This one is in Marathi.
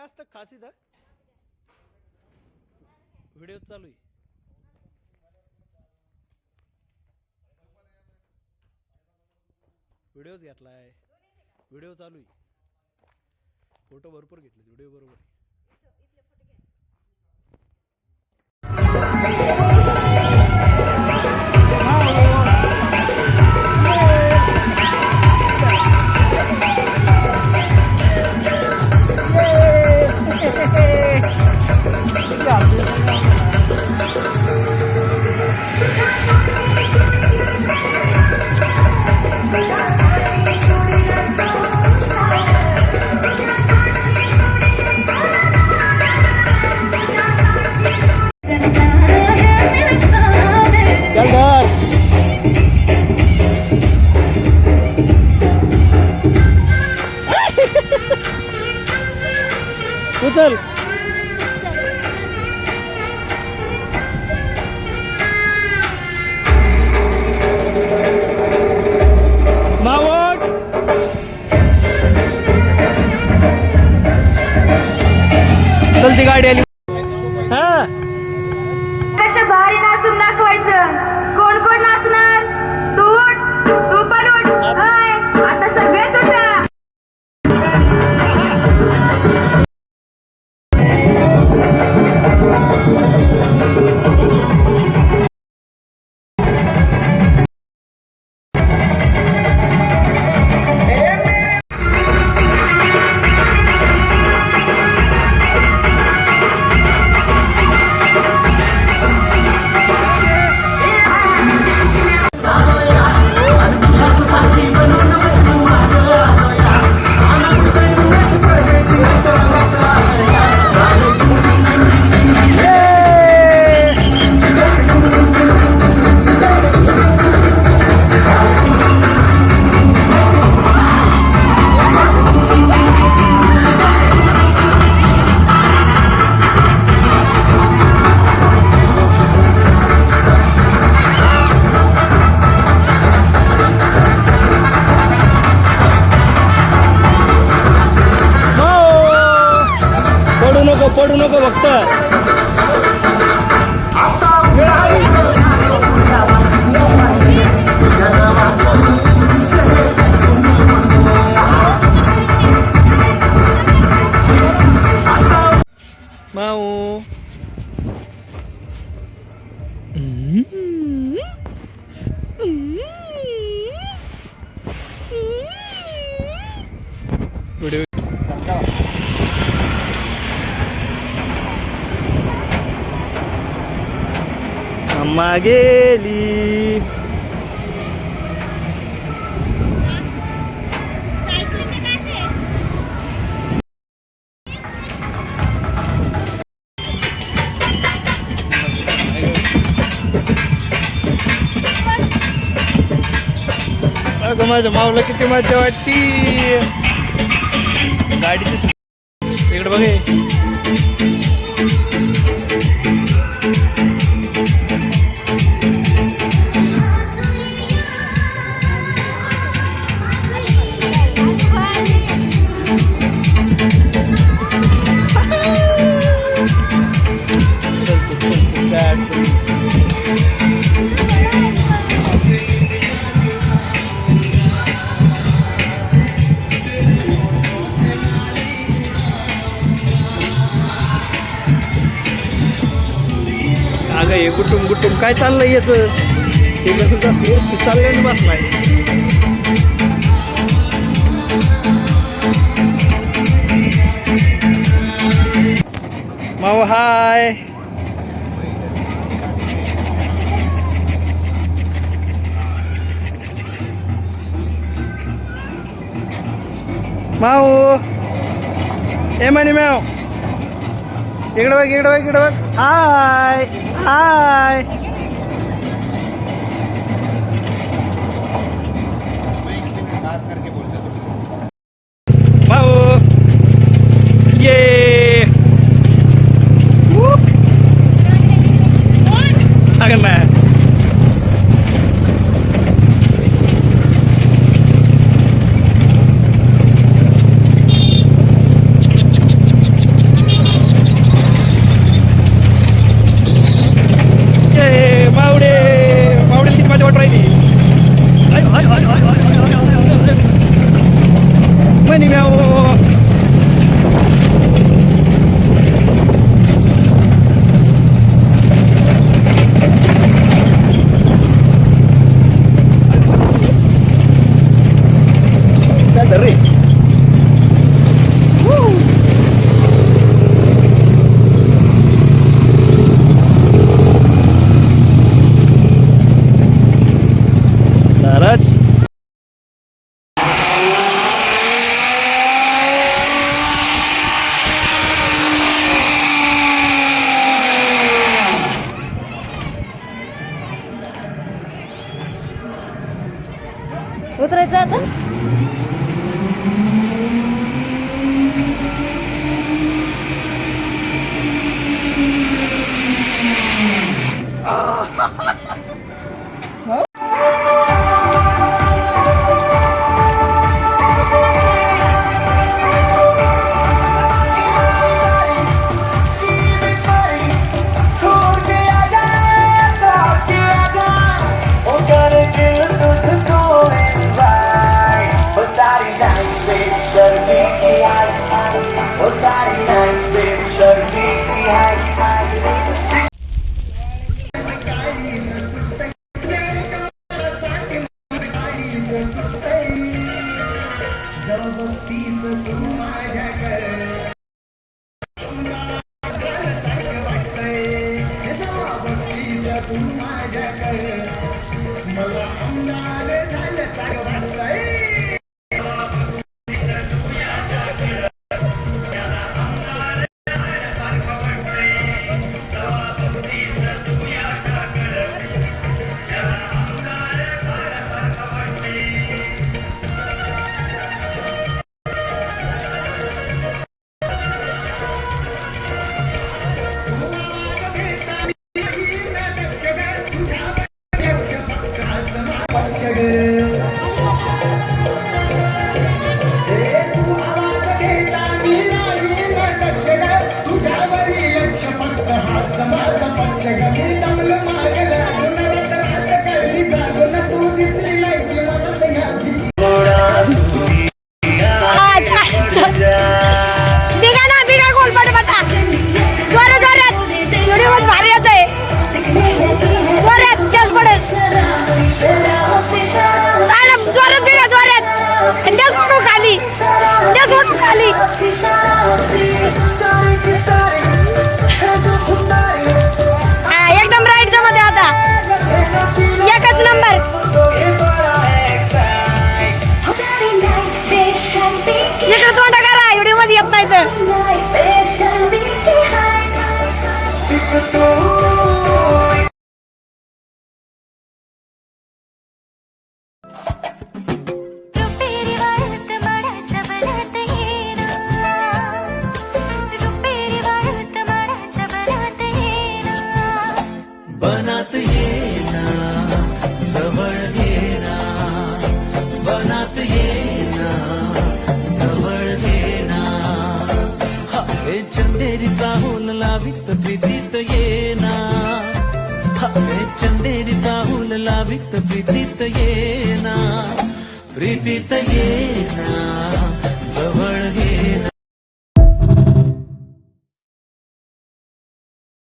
असतं खास इथं व्हिडिओ चालू आहे. व्हिडिओच घेतलाय, व्हिडिओ चालू आहे. फोटो भरपूर घेतले, व्हिडिओ बरोबर आहे. उचल मावट चलती गाडी आली. हा पेक्षा भारी नाचून दाखवायचं. कोण कोण नाचणार? तू उठ, तू पण उठ. हाय, आता सगळेच उठा. पडू नको फक्त. माऊ व्हिडिओ अम्मा गेली. अगं माझ्या माऊला किती मजा वाटती. गाडीची इकडे बघे. अगं हे कुटुंब कुटुंब काय चाललंय याच. चाललंय ना बसलाय. माऊ हाय. माऊ ए म्हणे माऊ इकडे बघ इकडे बघ इकडे बघ. हाय हाय. माऊ ये अगं ना. उतरायचं आता. एकदम राईट मध्ये आता एकच नंबर. इकडे तोंड करा, व्हिडिओ मध्ये येत नाही तर. बनात येना जवळ घेना, बनात येना जवळ घेना, हवे चंदेरीचा हुल लावित प्रीतीत येना, हवे चंदेरीचा हुल लावित प्रीतीत येना, प्रीतीत येना जवळ घेना.